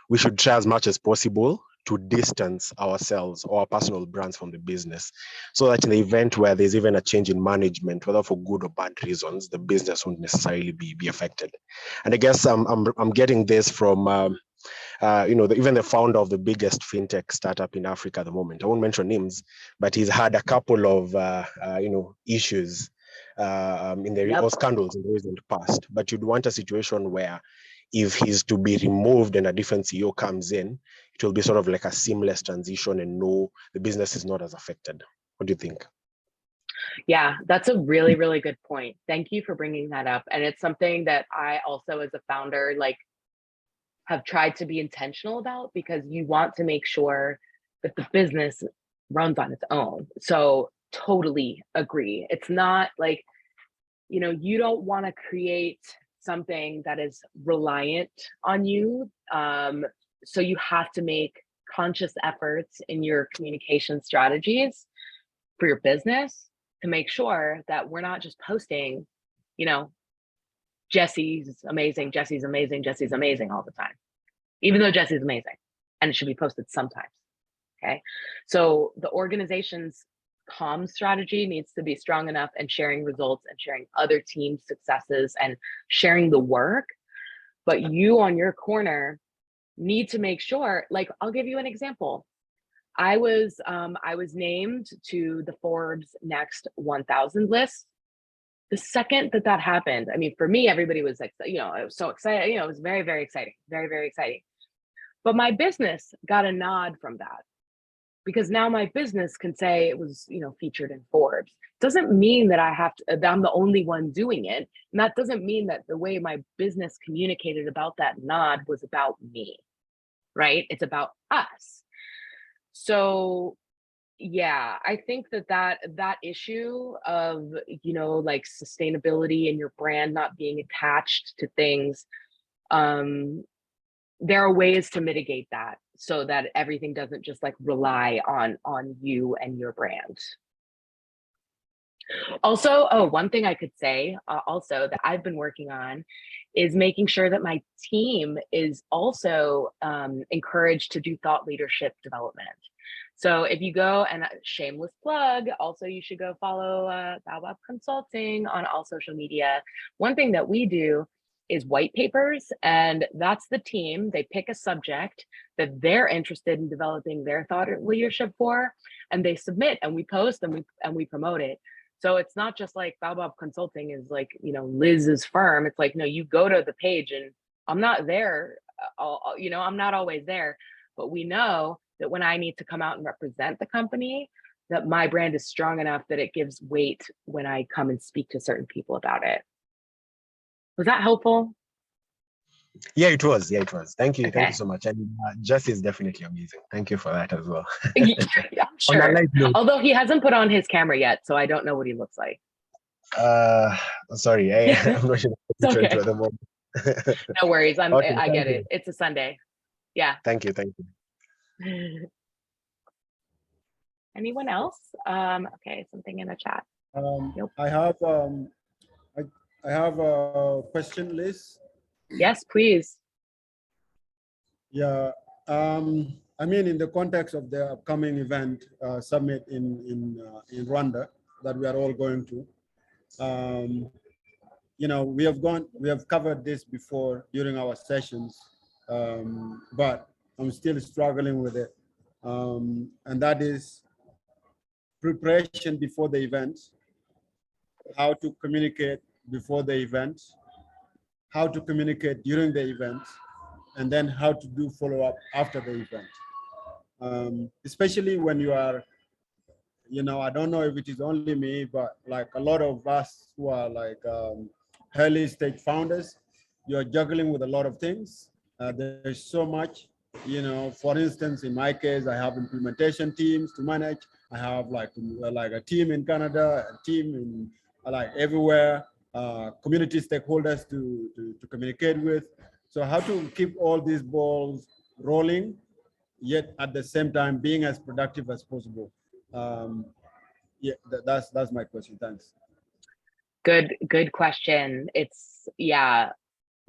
we should try as much as possible to distance ourselves or our personal brands from the business, so that in the event where there's even a change in management, whether for good or bad reasons, the business won't necessarily be affected? And I guess I'm getting this from you know, even the founder of the biggest fintech startup in Africa at the moment. I won't mention names, but he's had a couple of you know, issues in the or scandals in the recent past. But you'd want a situation where if he's to be removed and a different CEO comes in, it will be sort of like a seamless transition, and no, the business is not as affected. What do you think? Yeah, that's a really, really good point. Thank you for bringing that up. And it's something that I also, as a founder, like have tried to be intentional about, because you want to make sure that the business runs on its own. So totally agree. It's not like, you know, you don't want to create something that is reliant on you. So you have to make conscious efforts in your communication strategies for your business to make sure that we're not just posting, you know, Jesse's amazing, Jesse's amazing, Jesse's amazing all the time, even though Jesse's amazing, and it should be posted sometimes. Okay. So the organization's comm strategy needs to be strong enough, and sharing results and sharing other team successes and sharing the work. But you on your corner need to make sure, like, I'll give you an example. I was named to the Forbes Next 1000 list. The second that happened, I mean, for me, everybody was like, you know, I was so excited, you know, it was very, very exciting, very, very exciting. But my business got a nod from that, because now my business can say it was, you know, featured in Forbes. Doesn't mean that that I'm the only one doing it. And that doesn't mean that the way my business communicated about that nod was about me, right? It's about us. So Yeah, I think that issue of, like sustainability and your brand not being attached to things, there are ways to mitigate that so that everything doesn't just like rely on you and your brand. Also, one thing I could say also that I've been working on is making sure that my team is also encouraged to do thought leadership development. So if you go, and shameless plug, also you should go follow Baobab Consulting on all social media. One thing that we do is white papers, and that's the team. They pick a subject that they're interested in developing their thought leadership for, and they submit, and we post and we promote it. So it's not just like Baobab Consulting is like, Liz's firm. It's like, no, you go to the page, and I'm not there, I'm not always there, but we know that when I need to come out and represent the company, that my brand is strong enough that it gives weight when I come and speak to certain people about it. Was that helpful? Yeah, it was. Yeah, it was. Thank you. Okay. Thank you so much. And Jesse is definitely amazing. Thank you for that as well. Yeah, I'm On a sure. light note, Although he hasn't put on his camera yet, so I don't know what he looks like. sorry, I'm not sure It's okay. at the moment. No worries. Okay, I get you. it. It's a Sunday. Yeah. Thank you. Anyone else? Okay, something in the chat. Nope. I have a question list. Yes, please. Yeah. I mean, in the context of the upcoming event, summit in Rwanda that we are all going to, we have covered this before during our sessions, but I'm still struggling with it. And that is preparation before the event, how to communicate before the event, how to communicate during the event, and then how to do follow-up after the event. Especially when you are, I don't know if it is only me, but like a lot of us who are like early stage founders, you're juggling with a lot of things. There's so much, for instance, in my case, I have implementation teams to manage. I have like a team in Canada, a team in like everywhere, community stakeholders to communicate with. So how to keep all these balls rolling, yet at the same time being as productive as possible. Yeah, that's my question. Thanks. Good question. It's, yeah,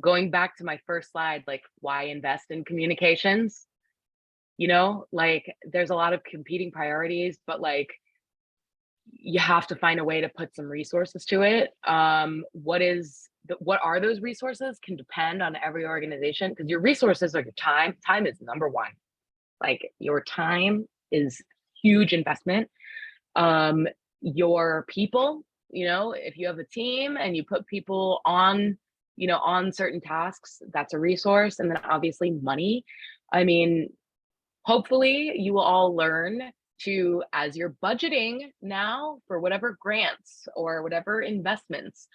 going back to my first slide, like why invest in communications? Like there's a lot of competing priorities, but like you have to find a way to put some resources to it. What are those resources can depend on every organization, because your resources are your time. Time is number one. Like your time is huge investment. Your people, if you have a team and you put people on, on certain tasks, that's a resource. And then obviously money. I mean, hopefully you will all learn to, as you're budgeting now for whatever grants or whatever investments,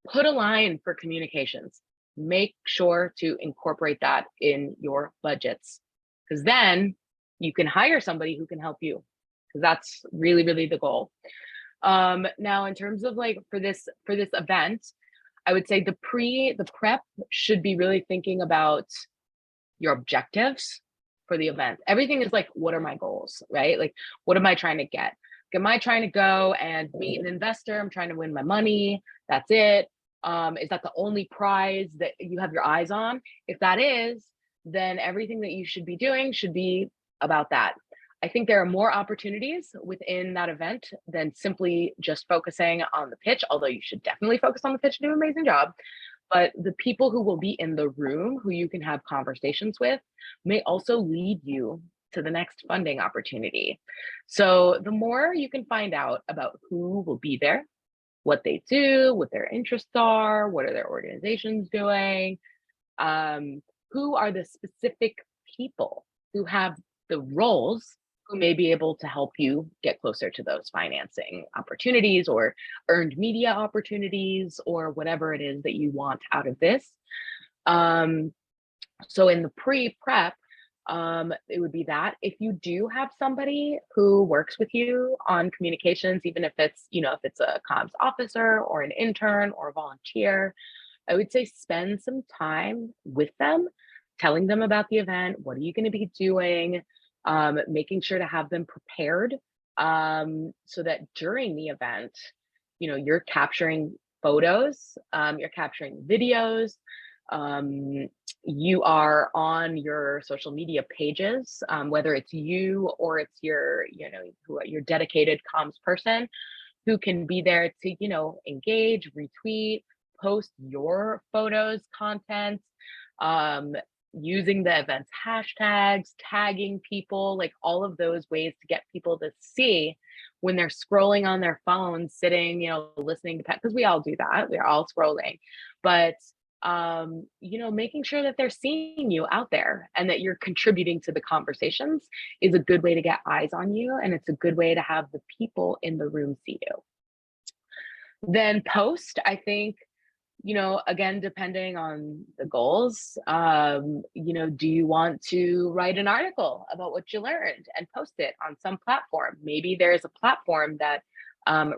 put a line for communications. Make sure to incorporate that in your budgets, because then you can hire somebody who can help you, because that's really, really the goal. Now, in terms of like for this event, I would say the prep should be really thinking about your objectives for the event. Everything is like, what are my goals, right? Like, what am I trying to get? Am I trying to go and meet an investor? I'm trying to win my money. That's it. Is that the only prize that you have your eyes on? If that is, then everything that you should be doing should be about that. I think there are more opportunities within that event than simply just focusing on the pitch, although you should definitely focus on the pitch and do an amazing job. But the people who will be in the room, who you can have conversations with, may also lead you to the next funding opportunity. So the more you can find out about who will be there, what they do, what their interests are, what are their organizations doing, who are the specific people who have the roles who may be able to help you get closer to those financing opportunities or earned media opportunities or whatever it is that you want out of this. So in the pre-prep, it would be that. If you do have somebody who works with you on communications, even if it's, if it's a comms officer or an intern or a volunteer, I would say spend some time with them, telling them about the event. What are you going to be doing? Making sure to have them prepared so that during the event, you're capturing photos, you're capturing videos, you are on your social media pages, whether it's you or it's your, your dedicated comms person who can be there to, engage, retweet, post your photos, content, using the event's hashtags, tagging people, like all of those ways to get people to see when they're scrolling on their phones, sitting, listening to, because we all do that. We're all scrolling, but making sure that they're seeing you out there and that you're contributing to the conversations is a good way to get eyes on you. And it's a good way to have the people in the room see you. Then post, I think, again, depending on the goals, do you want to write an article about what you learned and post it on some platform? Maybe there's a platform that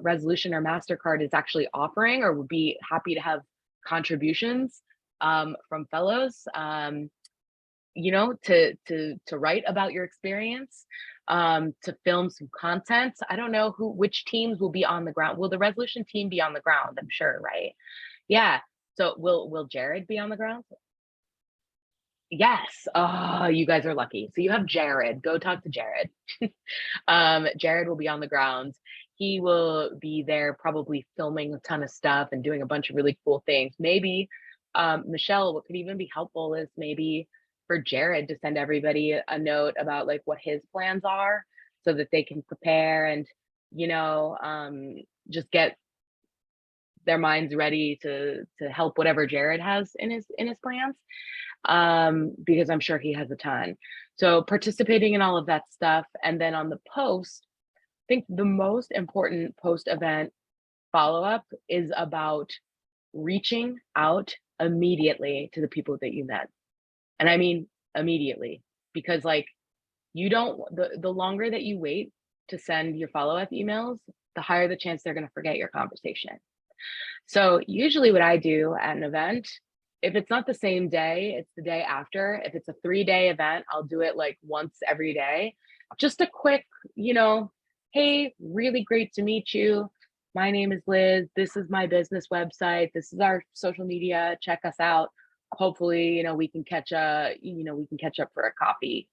Resolution or MasterCard is actually offering or would be happy to have contributions from fellows, to write about your experience, to film some content. I don't know which teams will be on the ground. Will the Resolution team be on the ground? I'm sure, right? Yeah. So will Jared be on the ground? Yes. Oh, you guys are lucky. So you have Jared. Go talk to Jared. Jared will be on the ground. He will be there probably filming a ton of stuff and doing a bunch of really cool things. Maybe, Michelle, what could even be helpful is maybe for Jared to send everybody a note about like what his plans are so that they can prepare and, just get their minds ready to help whatever Jared has in his plans, because I'm sure he has a ton. So participating in all of that stuff. And then on the post, I think the most important post-event follow-up is about reaching out immediately to the people that you met. And I mean immediately, because like the longer that you wait to send your follow-up emails, the higher the chance they're going to forget your conversation. So usually what I do at an event, if it's not the same day, it's the day after. If it's a 3-day event, I'll do it like once every day. Just a quick, hey, really great to meet you. My name is Liz. This is my business website. This is our social media. Check us out. Hopefully, we can catch up for a coffee.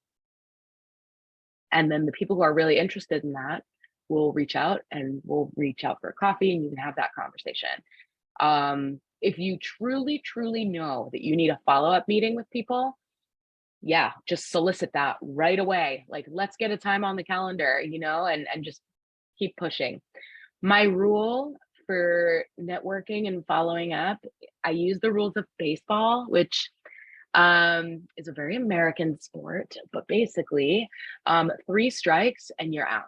And then the people who are really interested in that will reach out for a coffee and you can have that conversation. If you truly, truly know that you need a follow-up meeting with people, yeah, just solicit that right away. Like, let's get a time on the calendar, and just keep pushing. My rule for networking and following up, I use the rules of baseball, which is a very American sport, but basically 3 strikes and you're out.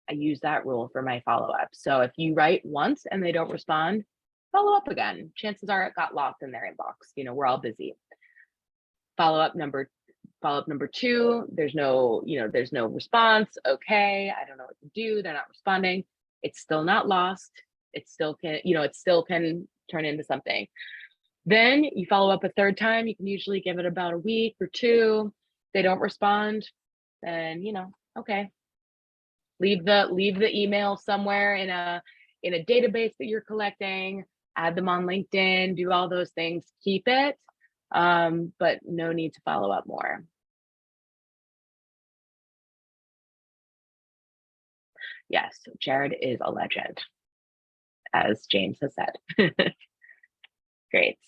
I use that rule for my follow-up. So if you write once and they don't respond, follow up again. Chances are it got lost in their inbox. We're all busy. Follow-up number 2, there's no response. Okay, I don't know what to do. They're not responding. It's still not lost. It still can turn into something. Then you follow up a 3rd time. You can usually give it about a week or 2. They don't respond, then okay. Leave the email somewhere in a database that you're collecting. Add them on LinkedIn. Do all those things. Keep it, but no need to follow up more. Yes, Jared is a legend, as James has said. Great.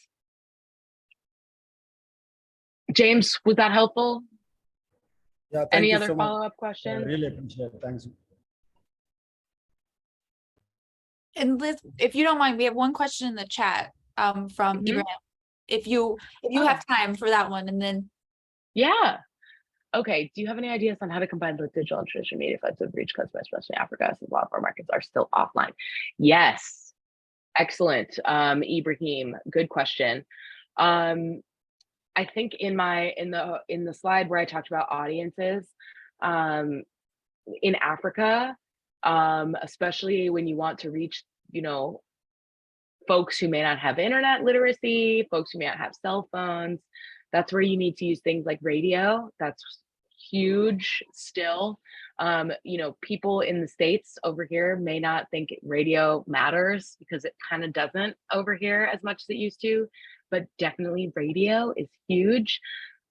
James, was that helpful? Yeah, thank Any you other so much. follow-up questions? I really appreciate it. Thanks. And Liz, if you don't mind, we have one question in the chat from Ibrahim. If you have time for that one, and then yeah. Okay. Do you have any ideas on how to combine both digital and traditional media fights with reach customers, especially in Africa, since a lot of our markets are still offline? Yes. Excellent. Ibrahim, good question. I think in the slide where I talked about audiences, in Africa, especially when you want to reach, folks who may not have internet literacy, folks who may not have cell phones, that's where you need to use things like radio. That's huge still. People in the States over here may not think radio matters because it kind of doesn't over here as much as it used to, but definitely radio is huge.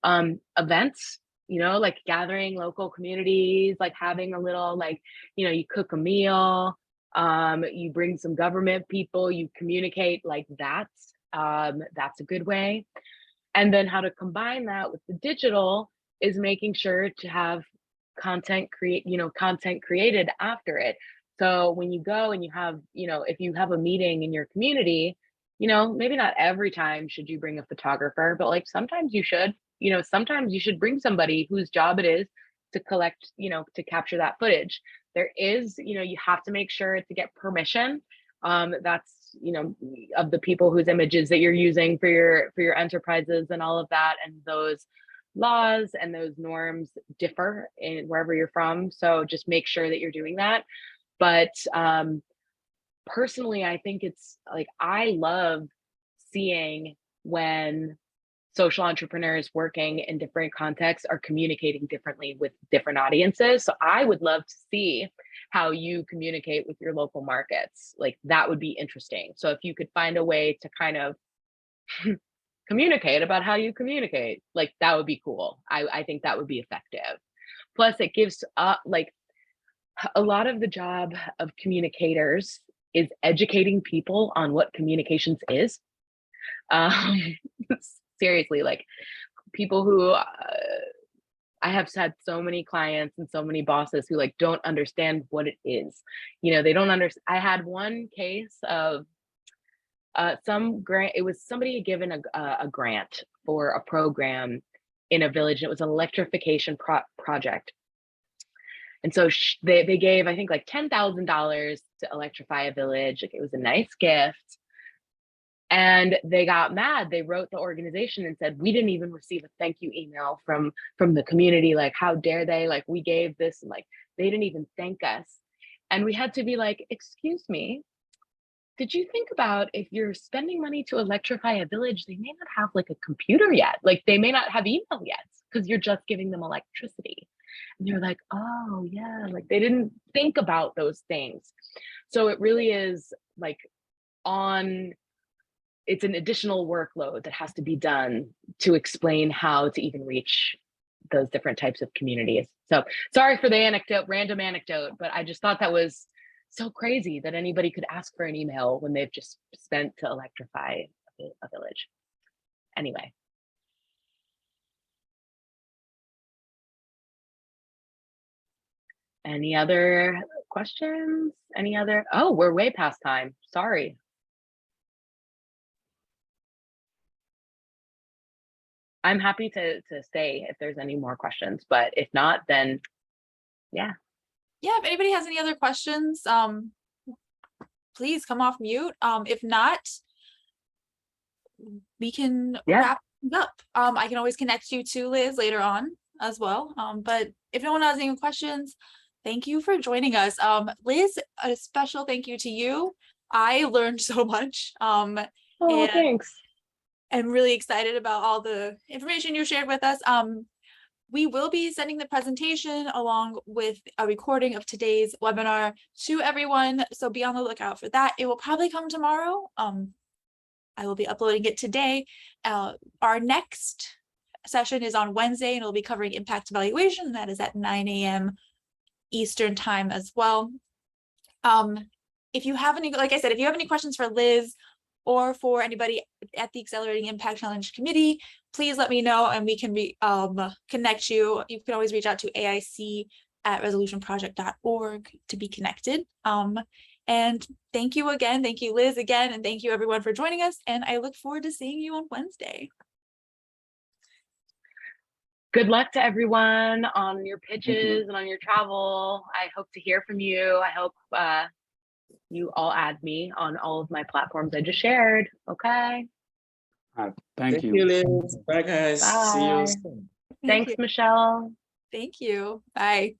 Events, like gathering local communities, like having a little, like, you cook a meal, you bring some government people, you communicate like that. That's a good way. And then how to combine that with the digital is making sure to have content created after it. So when you go and you have, if you have a meeting in your community, maybe not every time should you bring a photographer, but like sometimes you should, sometimes you should bring somebody whose job it is to collect, to capture that footage. There is, you have to make sure to get permission. That's, of the people whose images that you're using for your enterprises and all of that. And those laws and those norms differ in wherever you're from. So just make sure that you're doing that. But personally, I think it's like, I love seeing when social entrepreneurs working in different contexts are communicating differently with different audiences. So I would love to see how you communicate with your local markets. Like that would be interesting. So if you could find a way to kind of communicate about how you communicate, like that would be cool. I think that would be effective. Plus it gives like a lot of the job of communicators is educating people on what communications is. Seriously, like people who I have had so many clients and so many bosses who like don't understand what it is. They don't understand. I had one case of some grant. It was somebody given a grant for a program in a village. And it was an electrification project. And so they gave, I think, like $10,000 to electrify a village. Like it was a nice gift. And they got mad. They wrote the organization and said, we didn't even receive a thank you email from the community. Like, how dare they? Like, we gave this, and like, they didn't even thank us. And we had to be like, excuse me, did you think about if you're spending money to electrify a village, they may not have like a computer yet. Like they may not have email yet because you're just giving them electricity. And you're like, oh yeah, like they didn't think about those things. So it really is like it's an additional workload that has to be done to explain how to even reach those different types of communities. So sorry for the random anecdote, but I just thought that was so crazy that anybody could ask for an email when they've just spent to electrify a village. Anyway. Any other questions? Oh, we're way past time. Sorry. I'm happy to stay if there's any more questions, but if not, then yeah. Yeah, if anybody has any other questions, please come off mute. If not, we can wrap things up. I can always connect you to Liz later on as well. But if no one has any questions, thank you for joining us. Liz, a special thank you to you. I learned so much. Thanks. I'm really excited about all the information you shared with us. We will be sending the presentation along with a recording of today's webinar to everyone. So be on the lookout for that. It will probably come tomorrow. I will be uploading it today. Our next session is on Wednesday, and it'll be covering impact evaluation. And that is at 9 a.m. Eastern time as well. If you have any, like I said, if you have any questions for Liz or for anybody at the Accelerating Impact Challenge Committee, please let me know and we can connect you. You can always reach out to aic@resolutionproject.org to be connected. And thank you again. Thank you, Liz, again. And thank you everyone for joining us. And I look forward to seeing you on Wednesday. Good luck to everyone on your pitches and on your travel. I hope to hear from you. I hope you all add me on all of my platforms I just shared. Okay. Thank you. you, Liz. Bye, guys. See you Bye. soon. Thank Thanks, you. Michelle. Thank you. Bye.